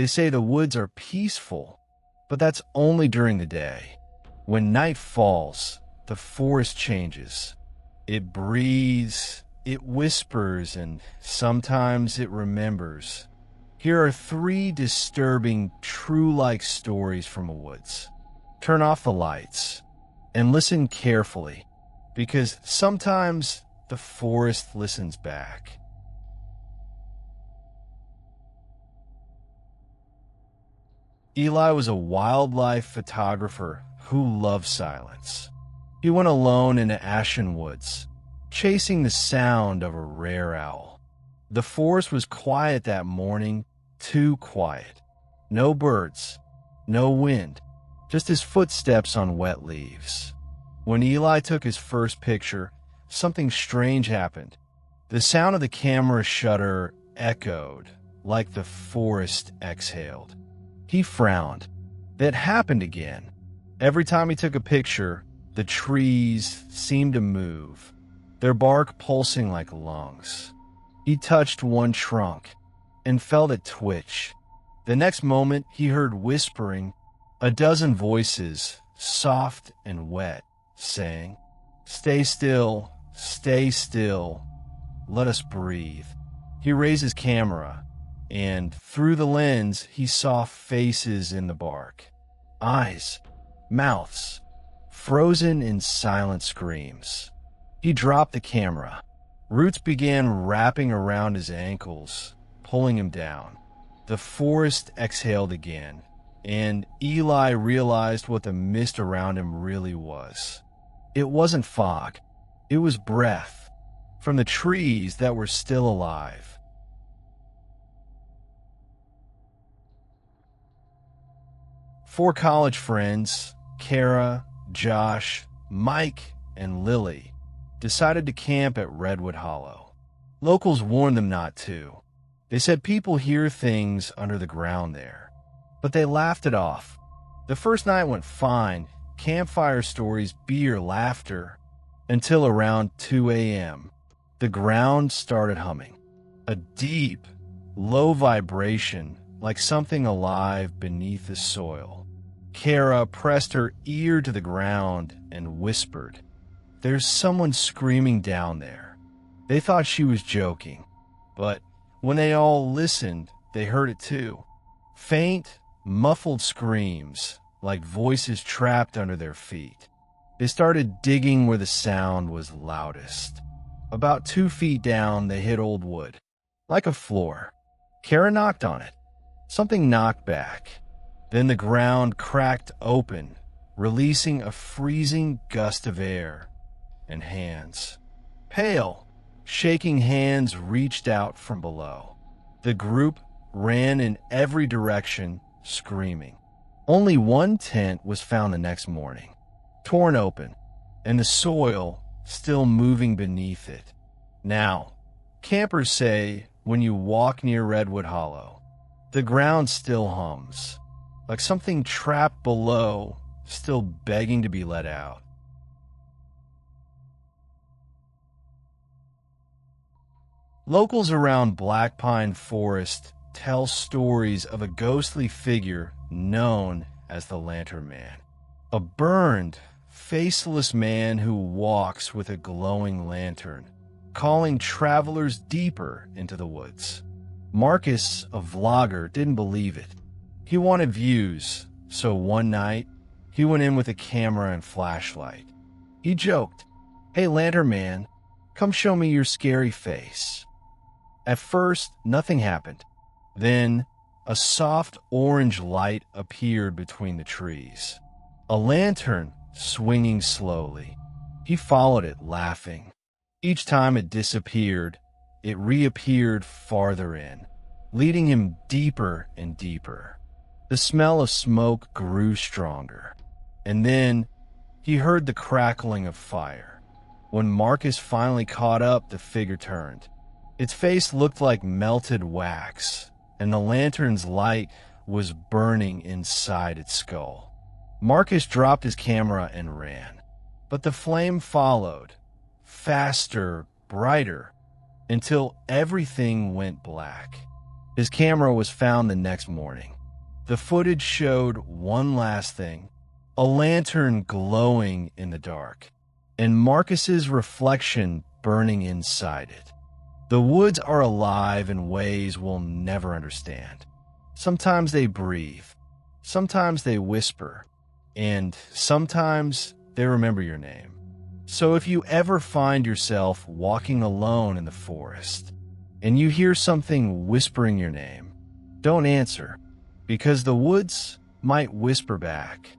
They say the woods are peaceful, but that's only during the day. When night falls, the forest changes. It breathes, it whispers, and sometimes it remembers. Here are 3 disturbing, true-like stories from the woods. Turn off the lights and listen carefully, because sometimes the forest listens back. Eli was a wildlife photographer who loved silence. He went alone into ashen woods, chasing the sound of a rare owl. The forest was quiet that morning, too quiet. No birds, no wind, just his footsteps on wet leaves. When Eli took his first picture, something strange happened. The sound of the camera shutter echoed like the forest exhaled. He frowned. That happened again. Every time he took a picture, the trees seemed to move, their bark pulsing like lungs. He touched one trunk and felt it twitch. The next moment, he heard whispering, a dozen voices, soft and wet, saying, stay still, let us breathe." He raised his camera, and through the lens, he saw faces in the bark. Eyes, mouths, frozen in silent screams. He dropped the camera. Roots began wrapping around his ankles, pulling him down. The forest exhaled again, and Eli realized what the mist around him really was. It wasn't fog. It was breath from the trees that were still alive. Four college friends, Kara, Josh, Mike, and Lily, decided to camp at Redwood Hollow. Locals warned them not to. They said people hear things under the ground there, but they laughed it off. The first night went fine, campfire stories, beer, laughter, until around 2 a.m. The ground started humming. A deep, low vibration like something alive beneath the soil. Kara pressed her ear to the ground and whispered, "There's someone screaming down there." They thought she was joking, but when they all listened, they heard it too. Faint, muffled screams, like voices trapped under their feet. They started digging where the sound was loudest. About 2 feet down, they hit old wood, like a floor. Kara knocked on it. Something knocked back. Then the ground cracked open, releasing a freezing gust of air, and hands. Pale, shaking hands reached out from below. The group ran in every direction, screaming. Only one tent was found the next morning, torn open, and the soil still moving beneath it. Now, campers say when you walk near Redwood Hollow, the ground still hums, like something trapped below, still begging to be let out. Locals around Black Pine Forest tell stories of a ghostly figure known as the LanternMan, a burned, faceless man who walks with a glowing lantern, calling travelers deeper into the woods. Marcus, a vlogger, didn't believe it. He wanted views, so one night, he went in with a camera and flashlight. He joked, "Hey, LanternMan, come show me your scary face." At first, nothing happened. Then, a soft orange light appeared between the trees. A lantern swinging slowly. He followed it, laughing. Each time it disappeared, it reappeared farther in, leading him deeper and deeper. The smell of smoke grew stronger, and then he heard the crackling of fire. When Marcus finally caught up, the figure turned. Its face looked like melted wax, and the lantern's light was burning inside its skull. Marcus dropped his camera and ran, but the flame followed, faster, brighter, until everything went black. His camera was found the next morning. The footage showed one last thing: a lantern glowing in the dark, and Marcus's reflection burning inside it. The woods are alive in ways we'll never understand. Sometimes they breathe, sometimes they whisper, and sometimes they remember your name. So if you ever find yourself walking alone in the forest and you hear something whispering your name, don't answer, because the woods might whisper back,